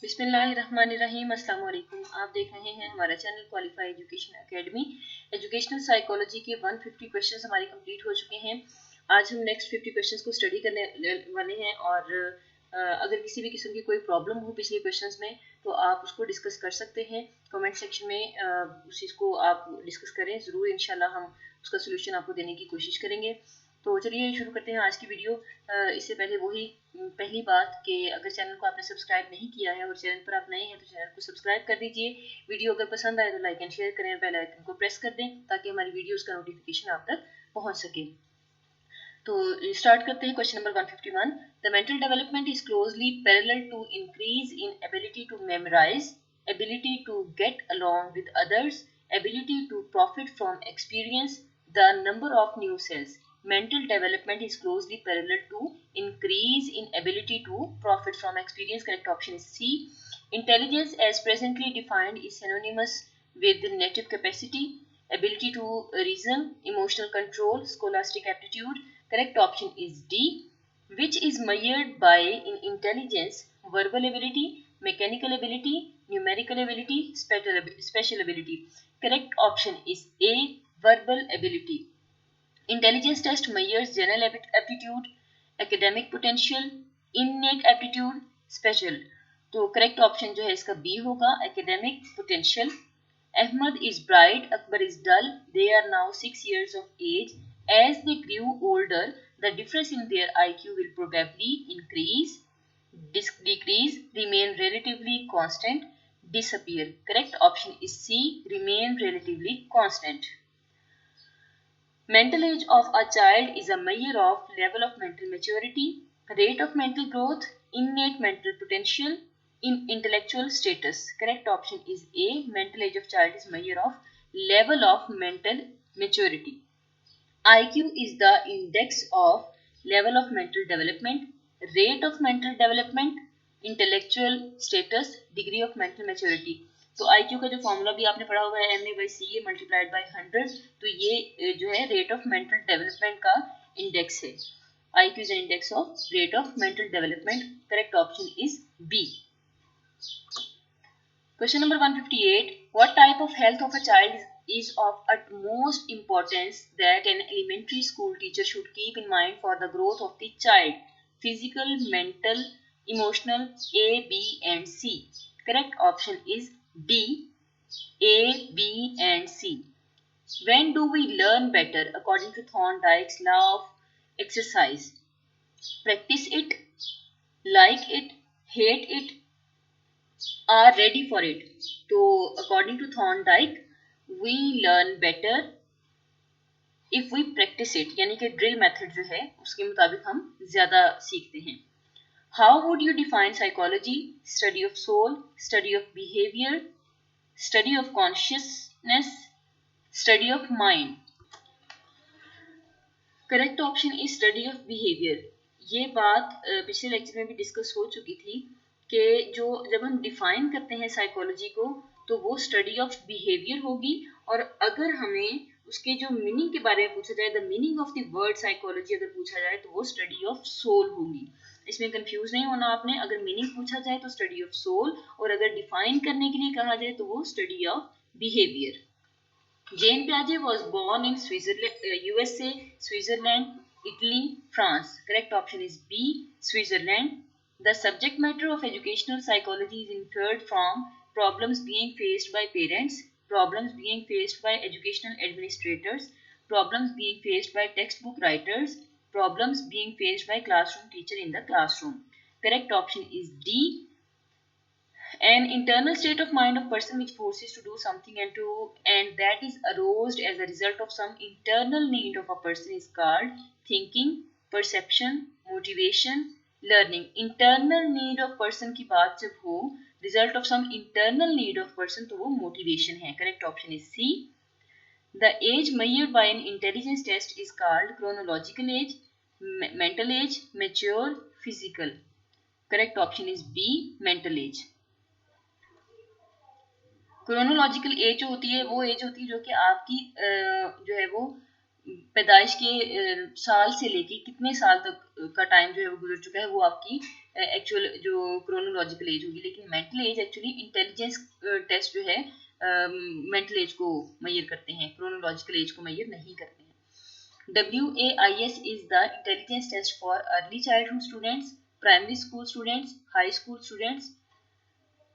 बिस्मिल्लाहिर्रहमानिर्रहीम। अस्सलाम वालेकुम। आप देख रहे हैं हमारा channel qualify education academy. Educational psychology के 150 क्वेश्चंस हमारे कंप्लीट हो चुके हैं। आज हम नेक्स्ट 50 क्वेश्चंस को स्टडी करने वाले हैं और अगर किसी भी किस्म की कोई प्रॉब्लम हो पिछले क्वेश्चंस में तो आप उसको डिस्कस कर सकते हैं कमेंट सेक्शन में। उस चीज़ को आप डिस्कस करें ज़रूर, इंशाल्लाह हम उसका सोल्यूशन आपको देने की कोशिश करेंगे। तो चलिए शुरू करते हैं आज की वीडियो। इससे पहले वही पहली बात कि अगर चैनल को आपने सब्सक्राइब नहीं किया है और चैनल पर आप नए हैं तो चैनल को सब्सक्राइब कर दीजिए। वीडियो अगर पसंद आए तो लाइक एंड शेयर करें, बेल आइकन को प्रेस कर दें ताकि हमारी वीडियोस का नोटिफिकेशन आप तक पहुंच सके। तो स्टार्ट करते हैं question number 151। The mental development is closely parallel to increase in ability to memorise, ability to get along with others, ability to profit from experience, the number of new cells. Mental development is closely parallel to increase in ability to profit from experience. Correct option is C. Intelligence as presently defined is synonymous with native capacity, ability to reason, emotional control, scholastic aptitude. Correct option is D. Which is measured by in intelligence, verbal ability, mechanical ability, numerical ability, special ability. Correct option is A, verbal ability. Intelligence test measures general aptitude, academic potential, innate aptitude, special. तो correct option जो है इसका B होगा, academic potential. Ahmad is bright, Akbar is dull. They are now 6 years of age. As they grew older, the difference in their IQ will probably increase, decrease, remain relatively constant, disappear. Correct option is C, remain relatively constant. Mental age of a child is a measure of level of mental maturity, rate of mental growth, innate mental potential, intellectual status. Correct option is A. Mental age of child is measure of level of mental maturity. IQ is the index of level of mental development, rate of mental development, intellectual status, degree of mental maturity. तो IQ का जो formula भी आपने पढ़ा हुआ है MA/CA multiplied by 100, तो ये जो है रेट ऑफ मेंटल डेवलपमेंट का इंडेक्स है। IQ is an index of rate of mental development. Correct option is B. Question number 158. What type of health of a child is of utmost importance that an elementary school teacher should keep in mind for the growth of the child? Physical, mental, emotional, A, B and C. Correct option is D, A, B and C. When do we learn better? According to Thorndike's law of exercise. Practice it, like it, hate it, are ready for it. तो according to Thorndike, we learn better if we practice it, यानी कि drill method जो है उसके मुताबिक हम ज़्यादा सीखते हैं। How would you define psychology? Study of soul, study of behavior, study of consciousness, study of mind. Correct option is study of behavior. ये बात पिछले लेक्चर में भी डिस्कस हो चुकी थी कि जो जब हम डिफाइन करते हैं साइकोलॉजी को तो वो स्टडी ऑफ बिहेवियर होगी, और अगर हमें उसके जो मीनिंग के बारे में पूछा जाए, the meaning of the word psychology अगर पूछा जाए तो वो स्टडी ऑफ सोल होगी। इसमें कंफ्यूज नहीं होना आपने। अगर मीनिंग पूछा जाए तो स्टडी ऑफ सोल, और अगर डिफाइन करने के लिए कहा जाए तो वो study of behaviour. Jean Piaget was born in USA, Switzerland, Italy, France. Correct option is B, Switzerland. The subject matter of educational psychology is inferred from problems being faced by parents, problems being faced by educational administrators, problems being faced by textbook writers, problems being faced by classroom teacher in the classroom. Correct option is D. An internal state of mind of person which forces to do something and that is aroused as a result of some internal need of a person is called thinking, perception, motivation, learning. Internal need of person की बात जब हो, result of some internal need of person, तो वो motivation है। Correct option is C. The age measured by an intelligence test is called chronological age, mental age, mature, physical. Correct option is B, mental age. Chronological age जो होती है वो as होती है जो कि आपकी जो है वो पैदाइश के साल से लेके कितने साल तक का टाइम जो है वो गुजर चुका है, वो आपकी एक्चुअल जो क्रोनोलॉजिकल एज होगी, लेकिन mental age actually intelligence test जो है मेंटल एज को मेजर करते हैं, क्रोनोलॉजिकल एज को मेजर नहीं करते हैं। WAIS is the intelligence test for early childhood students, primary school students, high school students,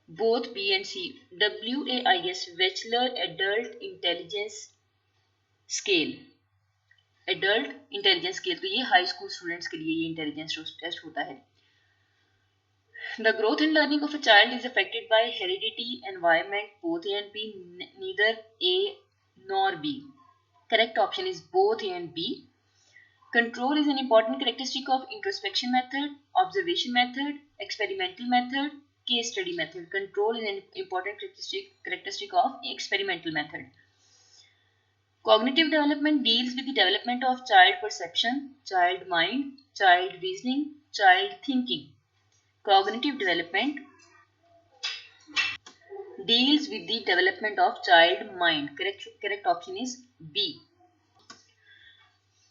both B and C. WAIS Bachelor Adult Intelligence Scale, adult intelligence scale, तो ये high school students के लिए ये intelligence test होता है। The growth and learning of a child is affected by heredity, environment, both A and B, neither A nor B. Correct option is both A and B. Control is an important characteristic of introspection method, observation method, experimental method, case study method. Control is an important characteristic of experimental method. Cognitive development deals with the development of child perception, child mind, child reasoning, child thinking. Cognitive development deals with the development of child mind. Correct option is B.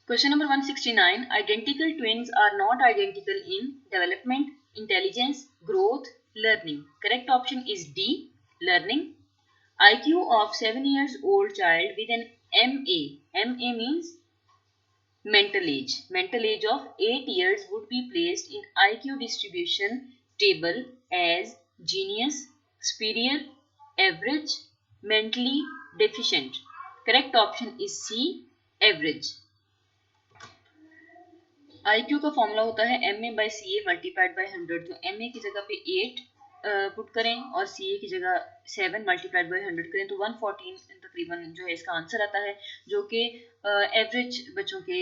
Question number 169. Identical twins are not identical in development, intelligence, growth, learning. Correct option is D, learning. IQ of 7 years old child with an MA. MA means mental age. Mental age of 8 years would be placed in IQ distribution table as genius, superior, average, mentally deficient. Correct option is C, average. IQ का formula होता है MA/CA multiplied by 100। तो MA की जगह पे 8 put करें और CA की जगह 7 मल्टीप्लाइड बाय 100 करें तो 114 तकरीबन जो है इसका आंसर आता है, जो कि एवरेज बच्चों के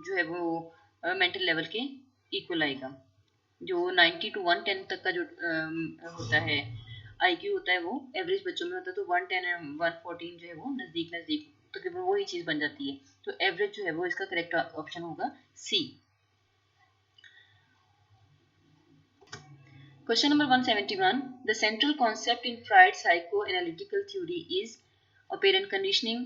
जो है वो मेंटल लेवल के इक्वल आएगा। जो 90 to 110 तक का जो होता है IQ होता है वो एवरेज बच्चों में होता है, तो 110 और 114 जो है वो नज़दीक नज़दीक तकरीबन वही चीज़ बन जाती है। तो एवरेज जो है वो इसका करेक्ट ऑप्शन होगा C। Question number 171. The central concept in Freud's psychoanalytical theory is operant condition,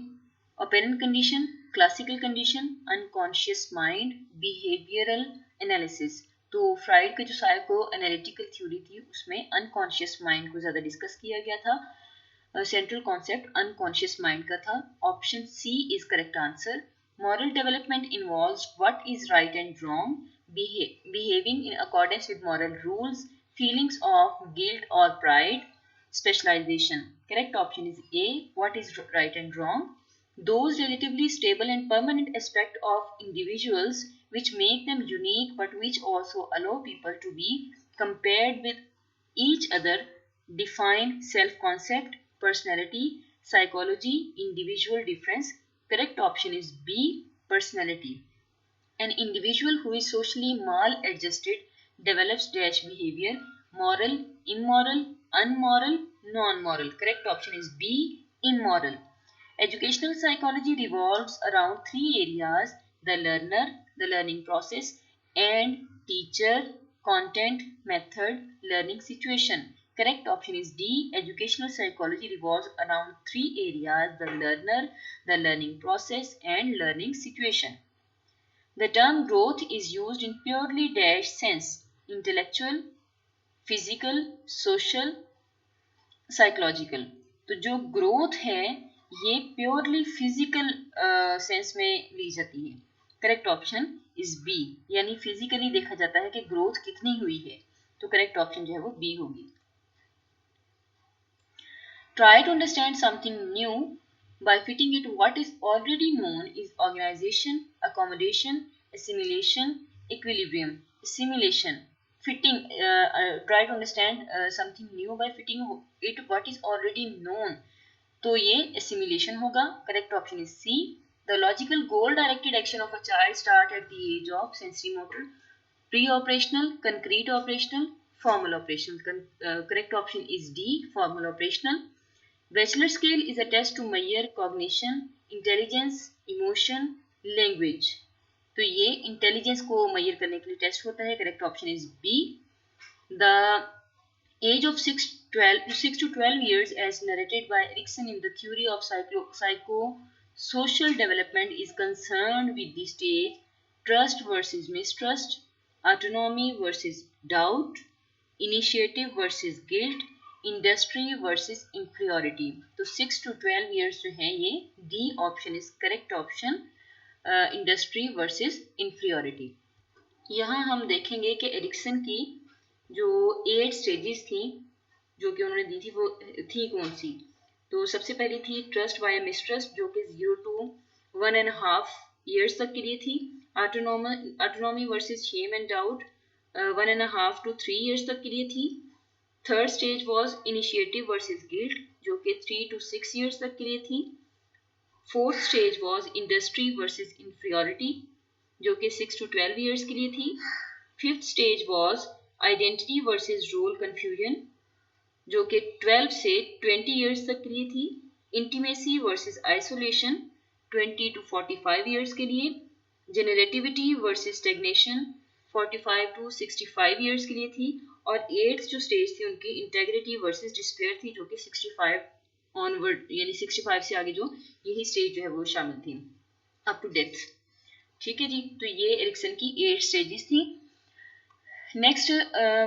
classical condition, unconscious mind, behavioral analysis. तो फ्राइड का जो साइको एनालिटिकल थ्योरी थी उसमें अनकॉन्शियस माइंड को ज़्यादा डिस्कस किया गया था। सेंट्रल कॉन्सेप्ट अनकॉन्शियस माइंड का था। Option C is correct answer. Moral development involves what is right and wrong, behaving in accordance with moral rules, feelings of guilt or pride, specialization. Correct option is A, what is right and wrong. Those relatively stable and permanent aspects of individuals which make them unique but which also allow people to be compared with each other, define self-concept, personality, psychology, individual difference. Correct option is B, personality. An individual who is socially maladjusted develops dash behavior: moral, immoral, unmoral, non-moral. Correct option is B, immoral. Educational psychology revolves around three areas: the learner, the learning process, and teacher, content, method, learning situation. Correct option is D. Educational psychology revolves around three areas: the learner, the learning process, and learning situation. The term growth is used in purely dash sense: intellectual, physical, social, psychological. तो जो growth है ये purely physical sense में ली जाती है। Correct option is B, यानी physically देखा जाता है कि ग्रोथ कितनी हुई है, तो करेक्ट ऑप्शन जो है वो बी होगी। Try to understand something new by fitting it what is already known is organization, accommodation, assimilation, equilibrium. Assimilation, fitting, try to understand something new by fitting it what is already known, तो ये assimilation होगा। Correct option is C. The logical goal directed action of a child start at the age of sensory motor, pre-operational, concrete operational, formal operational. Correct option is D, formal operational. Bachelor scale is a test to measure cognition, intelligence, emotion, language. तो ये intelligence को major करने के लिए test होता है। Correct option is B. The age of 6 to 12 years as narrated by Erikson in the theory of psychosocial development is concerned with the stage trust versus mistrust, autonomy versus doubt, initiative versus guilt, industry versus inferiority. तो 6 to 12 years जो है ये D option is correct option, industry versus inferiority. यहाँ हम देखेंगे कि Ericsson की जो 8 स्टेजेस थी जो कि उन्होंने दी थी वो थी कौन सी। तो सबसे पहली थी ट्रस्ट बाय मिसट्रस्ट जो कि 0 to 1.5 ईयर्स तक के लिए थी। Autonomy versus shame and doubt 1.5 to 3 years तक के लिए थी। Third stage was initiative versus guilt जो कि 3 to 6 ईयर्स तक के लिए थी। Fourth stage was industry versus inferiority जो कि 6 to 12 ईयर्स के लिए थी। Fifth stage was identity versus role confusion जो कि 12 से 20 ईयर्स तक के लिए थी। Intimacy versus isolation 20 to 45 years के लिए। जेनरेटिविटी वर्सेस स्टेग्नेशन 45 to 65 ईयर्स के लिए थी। और एट्थ जो स्टेज थी उनकी इंटेग्रिटी वर्सेस डिस्पेयर थी जो कि 65 ऑनवर्ड यानी 65 से आगे जो यही स्टेज जो है वो शामिल थी अप टू डेथ। ठीक है जी, तो ये एरिक्सन की 8 स्टेजेस थी। नेक्स्ट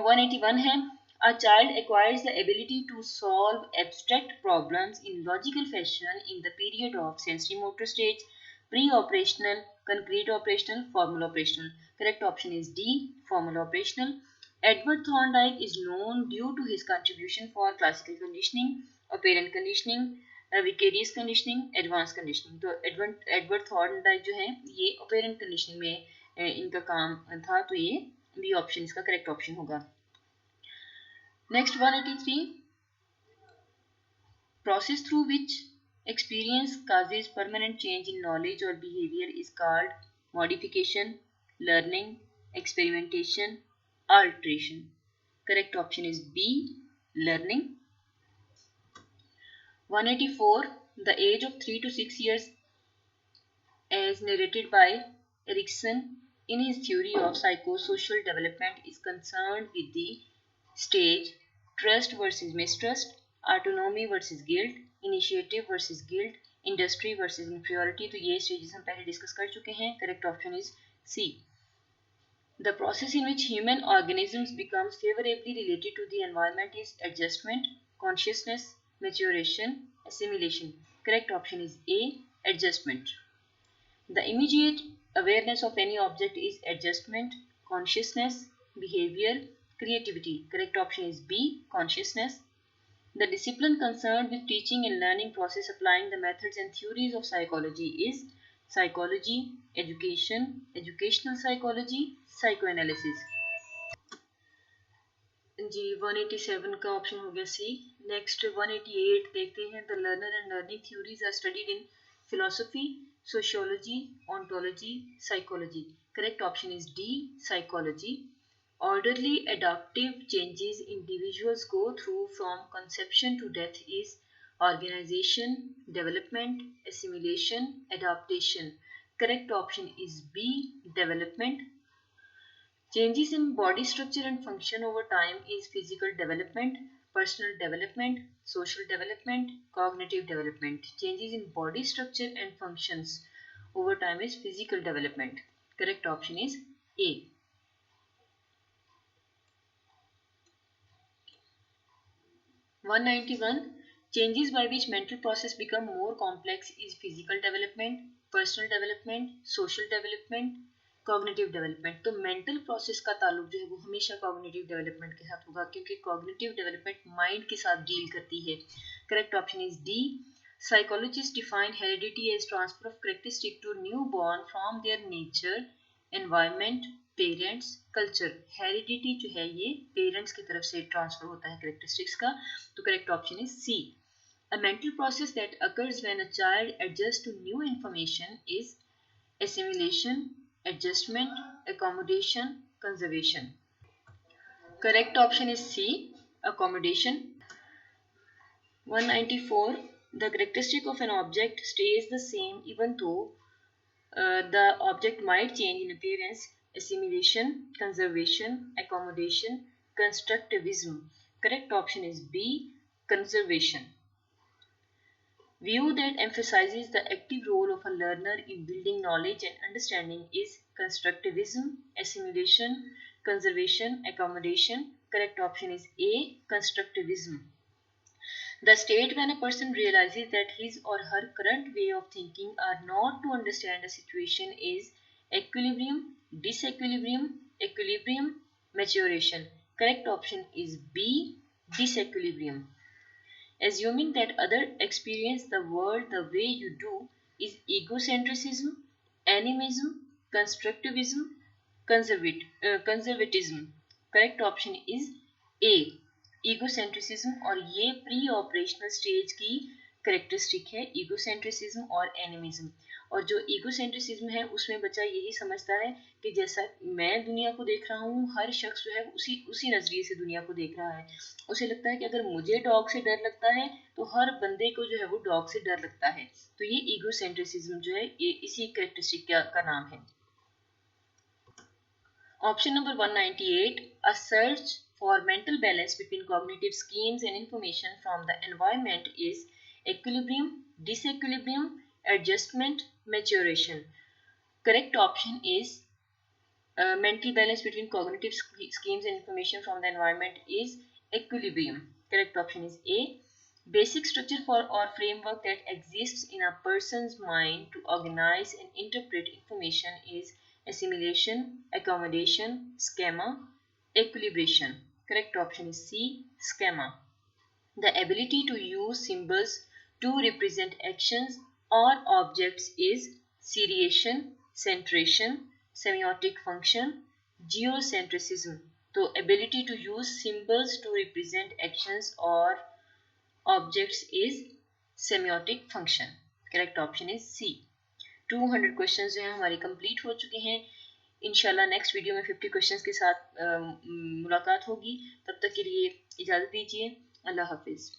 181 है A child acquires the ability to solve abstract problems in logical fashion in the period of sensory motor stage, pre-operational, concrete operational, formal operational. Correct option is D, formal operational. Edward Thorndike is known due to his contribution for classical conditioning, operant conditioning, vicarious conditioning, advanced conditioning. तो Edward Thorndike जो है ये operant conditioning में इनका काम था, तो ये बी ऑप्शन इसका करेक्ट ऑप्शन होगा। Next 183 process through which experience causes permanent change in knowledge or behavior is called modification, learning, experimentation, alteration. Correct option is B, learning. 184 the age of 3 to 6 years as narrated by Erikson in his theory of psychosocial development is concerned with the stage trust versus mistrust, autonomy versus guilt, initiative versus guilt, industry versus inferiority। तो ये stages हम पहले discuss कर चुके हैं। Correct option is C. The process in which human organisms becomes favorably related to the environment is adjustment, consciousness, maturation, assimilation. Correct option is A, adjustment. The immediate awareness of any object is adjustment, consciousness, behavior, creativity. Correct option is B, consciousness. The discipline concerned with teaching and learning process applying the methods and theories of psychology is psychology, education, educational psychology, psychoanalysis। जी 187 का option हो गया सी। Next 188 देखते हैं। The learner and learning theories are studied in philosophy, sociology, ontology, psychology। Correct option is D, psychology। Orderly adaptive changes individuals go through from conception to death is organization, development, assimilation, adaptation. Correct option is B, development. Changes in body structure and function over time is physical development, personal development, social development, cognitive development. Changes in body structure and functions over time is physical development. Correct option is A. 191 changes by which mental process become more complex is physical development, personal development, social development, cognitive development। तो mental process का ताल्लुक जो है वो हमेशा cognitive development के साथ होगा क्योंकि cognitive development mind के साथ deal करती है। Correct option is D. Psychologists define heredity as transfer of characteristic to newborn from their nature, environment, parents, culture. Heredity जो है ये पेरेंट्स की तरफ से ट्रांसफर होता है कैरेक्टरिस्टिक्स का। तो correct option is C. A mental process that occurs when a child adjust to new information is assimilation, adjustment, accommodation, conservation. Correct option is C, accommodation. 194 the characteristic of an object stays the same even though the object might change in appearance. Assimilation, conservation, accommodation, constructivism. Correct option is B, conservation. View that emphasizes the active role of a learner in building knowledge and understanding is constructivism, assimilation, conservation, accommodation. Correct option is A, constructivism. The state when a person realizes that his or her current way of thinking are not to understand a situation is equilibrium, disequilibrium, equilibrium, maturation. Correct option is B, disequilibrium. Assuming that others experience the world the way you do is egocentrism, animism, constructivism, conservatism. Correct option is A, ईगोसेंट्रिसिज्म। और ये pre operational stage की characteristic है, ईगोसेंट्रिसिज्म और animism. और जो ईगोसेंट्रिसिज्म है उसमें बच्चा यही समझता है कि जैसा मैं दुनिया को देख रहा हूँ, हर शख्स जो है उसी नजरिए से दुनिया को देख रहा है। उसे लगता है कि अगर मुझे डॉग से डर लगता है तो हर बंदे को जो है वो डॉग से डर लगता है। तो ये ईगोसेंट्रिसिज्म जो है ये इसी करेक्टरिस्टिक का नाम है। Option number 198, a search for mental balance between cognitive schemes and information from the environment is equilibrium, disequilibrium, adjustment, maturation. Correct option is mental balance between cognitive schemes and information from the environment is equilibrium. Correct option is A. Basic structure for or framework that exists in a person's mind to organize and interpret information is assimilation, accommodation, schema, equilibration. Correct option is C, schema. The ability to use symbols to represent actions or objects is seriation, centration, semiotic function, geocentrism. तो ability to use symbols to represent actions or objects is semiotic function. Correct option is C. 200 questions जो हैं हमारे complete हो चुके हैं। इंशाल्लाह next video में 50 questions के साथ मुलाकात होगी। तब तक के लिए इजाज़त दीजिए। अल्लाह हाफिज़।